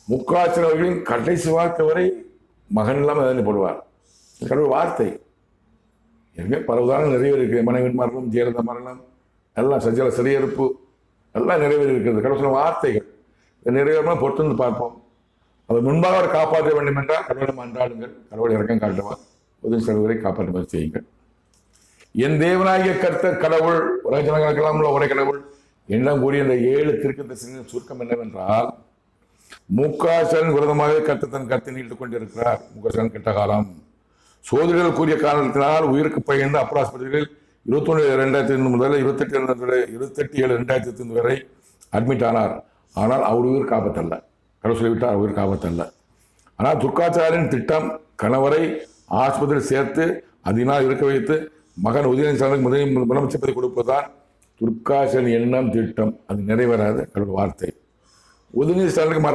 முக்காசன் அவர்களின் கடைசி வாழ்க்கை வரை மகன் இல்லாமல் வேதனைப்படுவார். கடவுள் வார்த்தை பல உதாரணம் நிறைவேறி மனைவி மரணம், ஜெயலலிதா மரணம், எல்லாம் சஜல சிறையிருப்பு எல்லாம் நிறைவேறி இருக்கிறது. கடவுள் சொன்ன வார்த்தைகள் நிறைவேறமா பொறுத்து வந்து பார்ப்போம். அவர் முன்பாக அவர் காப்பாற்ற வேண்டும் என்றால் கடவுளை அன்றாடுங்கள், கடவுள் இறக்கம் காட்டுவார். உதவி செலவுகளை காப்பாற்றுமாறு செய்யுங்கள். என் தேவனாகிய கர்த்தர் கடவுள் உலகெல்லாம் ஒரே கடவுள் என்னிடம் கூறிய இந்த 7 தீர்க்கதரிசனங்களின் சுருக்கம் என்னவென்றால், முக்காசன் விரதமாக கர்த்தர் தன் கருத்தை நீட்டுக் கொண்டிருக்கிறார். முக்காசன் கெட்ட காலம் சோதனைகள் கூறிய காரணத்தினால் உயிருக்கு பயந்து அப்ராஸ்பத்திரிகளில் 21/2005 முதல் 28/7/2005 வரை அட்மிட் ஆனார். ஆனால் அவர் உயிர் காப்பத்தல்ல. கடவுள் சொல்லிவிட்டார், உயிர் காப்பத்தல்ல. ஆனால் துர்காச்சாரின் திட்டம் கணவரை ஆஸ்பத்திரியில் சேர்த்து அதனால் இருக்க வைத்து மகன் உதயநிதி முதலமைச்சர் கொடுப்பதுதான் துர்காசன் எண்ணம் திட்டம். அது நிறைவேறாத கடவுள் வார்த்தை. உதயநிதி ஸ்டாலினுக்கு மரணம்